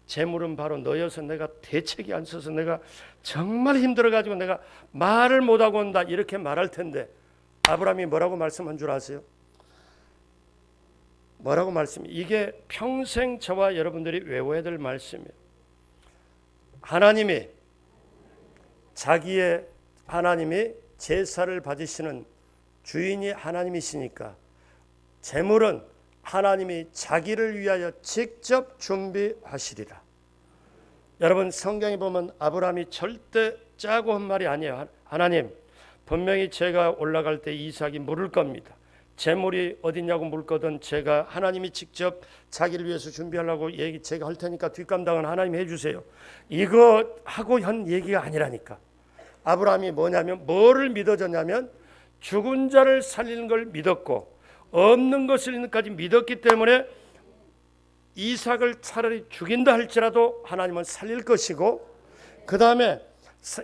재물은 바로 너여서 내가 대책이 안 서서 내가 정말 힘들어가지고 내가 말을 못하고 온다 이렇게 말할 텐데 아브라함이 뭐라고 말씀한 줄 아세요? 뭐라고 말씀이 이게 평생 저와 여러분들이 외워야 될 말씀이에요. 하나님이 제사를 받으시는 주인이 하나님이시니까 재물은 하나님이 자기를 위하여 직접 준비하시리라. 여러분 성경에 보면 아브라함이 절대 짜고 한 말이 아니에요. 하나님 분명히 제가 올라갈 때 이삭이 물을 겁니다. 재물이 어디냐고 묻거든 제가 하나님이 직접 자기를 위해서 준비하려고 얘기 제가 할 테니까 뒷감당은 하나님이 해주세요. 이거 하고 한 얘기가 아니라니까. 아브라함이 뭐냐면 뭐를 믿어졌냐면 죽은 자를 살리는 걸 믿었고 없는 것을 있는까지 믿었기 때문에 이삭을 차라리 죽인다 할지라도 하나님은 살릴 것이고 그 다음에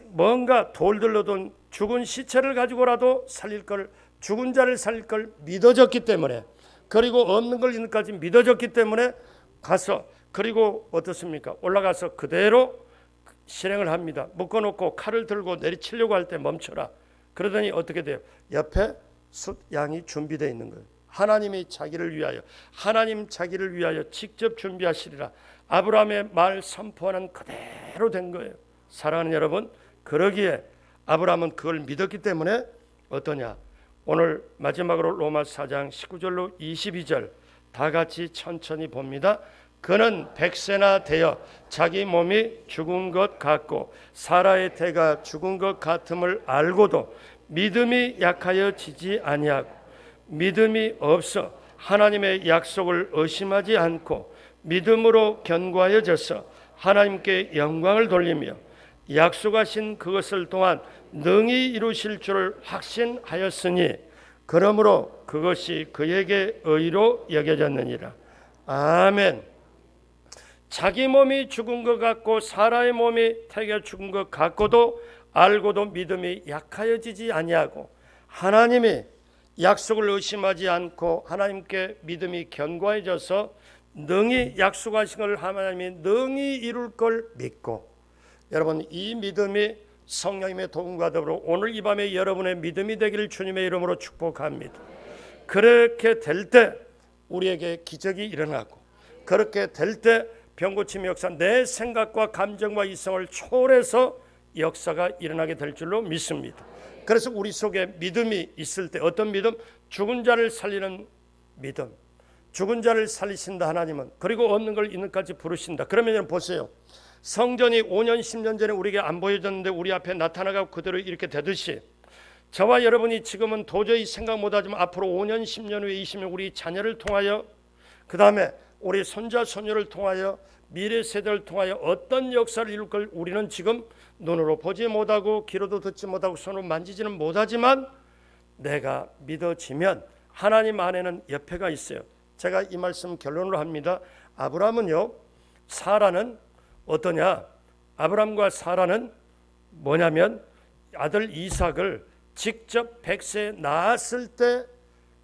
뭔가 돌들로 든 죽은 시체를 가지고라도 살릴 걸 죽은 자를 살릴 걸 믿어졌기 때문에 그리고 없는 걸 있는까지 믿어졌기 때문에 가서 그리고 어떻습니까? 올라가서 그대로 실행을 합니다. 묶어놓고 칼을 들고 내리치려고 할 때 멈춰라. 그러더니 어떻게 돼요? 옆에 숫양이 준비되어 있는 거예요. 하나님이 자기를 위하여 하나님 자기를 위하여 직접 준비하시리라. 아브라함의 말 선포하는 그대로 된 거예요. 사랑하는 여러분, 그러기에 아브라함은 그걸 믿었기 때문에 어떠냐? 오늘 마지막으로 로마 4장 19절로 22절 다 같이 천천히 봅니다. 그는 100세나 되어 자기 몸이 죽은 것 같고 사라의 태가 죽은 것 같음을 알고도 믿음이 약하여 지지 아니하고 믿음이 없어 하나님의 약속을 의심하지 않고 믿음으로 견고하여져서 하나님께 영광을 돌리며 약속하신 그것을 또한 능히 이루실 줄을 확신하였으니 그러므로 그것이 그에게 의로 여겨졌느니라. 아멘. 자기 몸이 죽은 것 같고 사라의 몸이 태겨 죽은 것 같고도 알고도 믿음이 약하여지지 아니하고 하나님이 약속을 의심하지 않고 하나님께 믿음이 견고해져서 능히 약속하신 걸 하나님이 능히 이룰 걸 믿고, 여러분 이 믿음이 성령님의 도움과 더불어 오늘 이 밤에 여러분의 믿음이 되기를 주님의 이름으로 축복합니다. 그렇게 될 때 우리에게 기적이 일어나고, 그렇게 될 때 병고침의 역사, 내 생각과 감정과 이성을 초월해서 역사가 일어나게 될 줄로 믿습니다. 그래서 우리 속에 믿음이 있을 때, 어떤 믿음? 죽은 자를 살리는 믿음. 죽은 자를 살리신다 하나님은. 그리고 없는 걸 있는까지 부르신다. 그러면 여러분 보세요. 성전이 5년 10년 전에 우리에게 안 보여졌는데 우리 앞에 나타나고 그대로 이렇게 되듯이, 저와 여러분이 지금은 도저히 생각 못하지만 앞으로 5년 10년 후에 20년 우리 자녀를 통하여, 그 다음에 우리 손자 손녀를 통하여, 미래 세대를 통하여 어떤 역사를 이룰 걸 우리는 지금 눈으로 보지 못하고 귀로도 듣지 못하고 손으로 만지지는 못하지만 내가 믿어지면 하나님 안에는 옆에가 있어요. 제가 이 말씀 결론으로 합니다. 아브라함은요, 사라는 어떠냐? 아브라함과 사라는 뭐냐면 아들 이삭을 직접 100세에 낳았을 때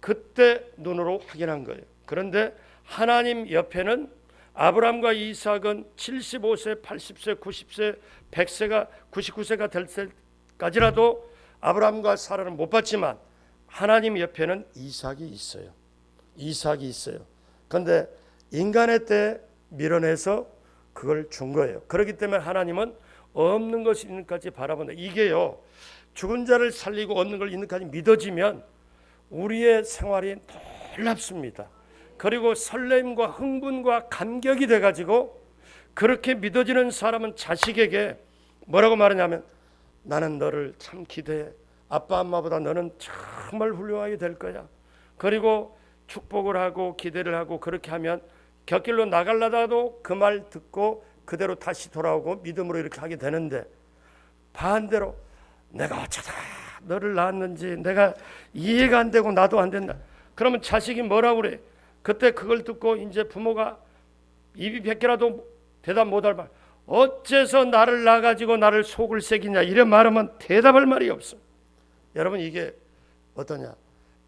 그때 눈으로 확인한 거예요. 그런데 하나님 옆에는 아브라함과 이삭은 75세, 80세, 90세, 100세가 99세가 될 때까지라도 아브라함과 사라는 못 봤지만 하나님 옆에는 이삭이 있어요. 이삭이 있어요. 그런데 인간의 때 밀어내서 그걸 준 거예요. 그렇기 때문에 하나님은 없는 것이 있는 까지 바라본다. 이게요, 죽은 자를 살리고 없는 걸 있는 까지 믿어지면 우리의 생활이 놀랍습니다. 그리고 설렘과 흥분과 감격이 돼가지고, 그렇게 믿어지는 사람은 자식에게 뭐라고 말하냐면, 나는 너를 참 기대해. 아빠 엄마보다 너는 정말 훌륭하게 될 거야. 그리고 축복을 하고 기대를 하고, 그렇게 하면 곁길로 나가려다도 그 말 듣고 그대로 다시 돌아오고 믿음으로 이렇게 하게 되는데, 반대로 내가 어쩌다 너를 낳았는지 내가 이해가 안 되고 나도 안 된다. 그러면 자식이 뭐라고 그래? 그때 그걸 듣고 이제 부모가 입이 100개라도 대답 못할 말, 어째서 나를 낳아가지고 나를 속을 새기냐, 이런 말하면 대답할 말이 없어. 여러분 이게 어떠냐?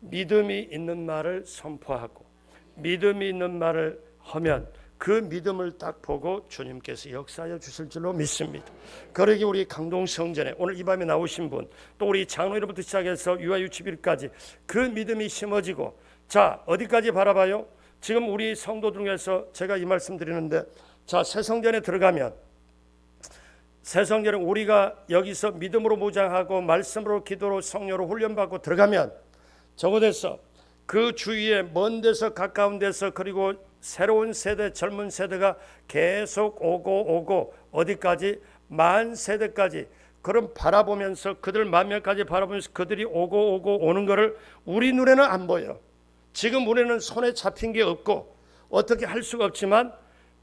믿음이 있는 말을 선포하고 믿음이 있는 말을 하면 그 믿음을 딱 보고 주님께서 역사하여 주실 줄로 믿습니다. 그러기 우리 강동 성전에 오늘 이 밤에 나오신 분, 또 우리 장로회로부터 시작해서 유아유치비까지 그 믿음이 심어지고, 자 어디까지 바라봐요? 지금 우리 성도들 중에서 제가 이 말씀 드리는데, 자 새성전에 들어가면, 새성전에 우리가 여기서 믿음으로 무장하고 말씀으로 기도로 성령으로 훈련받고 들어가면, 저곳에서 그 주위에 먼 데서 가까운 데서, 그리고 새로운 세대, 젊은 세대가 계속 오고 어디까지? 만 세대까지. 그럼 바라보면서 그들 만 명까지 바라보면서 그들이 오고 오는 것을 우리 눈에는 안 보여. 지금 우리는 손에 잡힌 게 없고 어떻게 할 수가 없지만,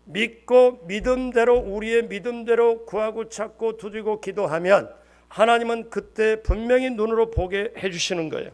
믿고 믿음대로, 우리의 믿음대로 구하고 찾고 두드리고 기도하면 하나님은 그때 분명히 눈으로 보게 해주시는 거예요.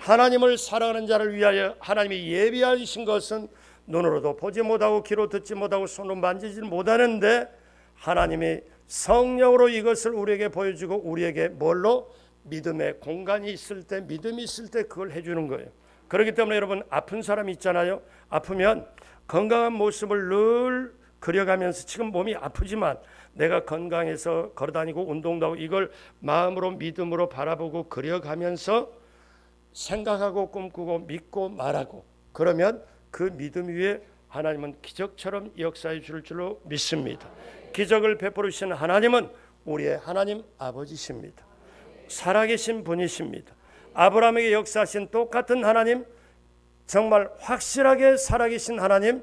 하나님을 사랑하는 자를 위하여 하나님이 예비하신 것은 눈으로도 보지 못하고 귀로 듣지 못하고 손으로 만지지 못하는데, 하나님이 성령으로 이것을 우리에게 보여주고 우리에게 뭘로? 믿음의 공간이 있을 때, 믿음이 있을 때 그걸 해주는 거예요. 그렇기 때문에 여러분, 아픈 사람이 있잖아요. 아프면 건강한 모습을 늘 그려가면서, 지금 몸이 아프지만 내가 건강해서 걸어다니고 운동도 하고, 이걸 마음으로 믿음으로 바라보고 그려가면서 생각하고 꿈꾸고 믿고 말하고, 그러면 그 믿음 위에 하나님은 기적처럼 역사해 줄 줄로 믿습니다. 기적을 베풀으시는 하나님은 우리의 하나님 아버지십니다. 살아계신 분이십니다. 아브라함에게 역사하신 똑같은 하나님, 정말 확실하게 살아계신 하나님,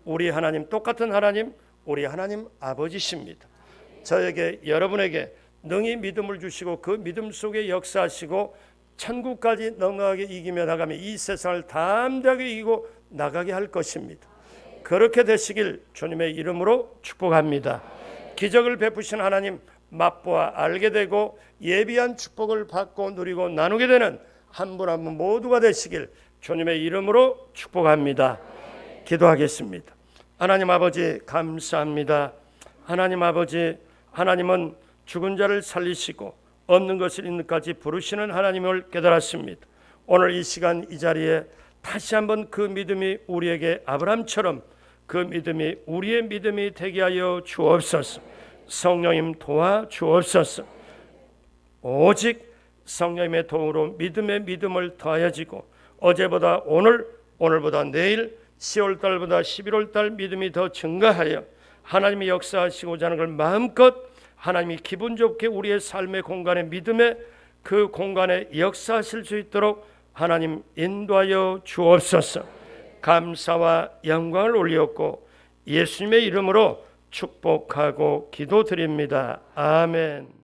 우리 하나님, 똑같은 하나님, 우리 하나님 아버지십니다. 저에게, 여러분에게 능히 믿음을 주시고 그 믿음 속에 역사하시고 천국까지 넉넉하게 이기며 나가며 이 세상을 담대하게 이기고 나가게 할 것입니다. 그렇게 되시길 주님의 이름으로 축복합니다. 기적을 베푸신 하나님 맛보아 알게 되고 예비한 축복을 받고 누리고 나누게 되는 한 분 한 분 모두가 되시길 주님의 이름으로 축복합니다. 기도하겠습니다. 하나님 아버지 감사합니다. 하나님 아버지, 하나님은 죽은 자를 살리시고 없는 것을 있는까지 부르시는 하나님을 깨달았습니다. 오늘 이 시간 이 자리에 다시 한번 그 믿음이 우리에게 아브라함처럼 그 믿음이 우리의 믿음이 되게 하여 주옵소서. 성령님 도와 주옵소서. 오직 성령님의 도움으로 믿음의 믿음을 더하여지고 어제보다 오늘, 오늘보다 내일, 10월달보다 11월달 믿음이 더 증가하여 하나님이 역사하시고자 하는 걸 마음껏 하나님이 기분 좋게 우리의 삶의 공간에 믿음의 그 공간에 역사하실 수 있도록 하나님 인도하여 주옵소서. 감사와 영광을 올리었고 예수님의 이름으로 축복하고 기도드립니다. 아멘.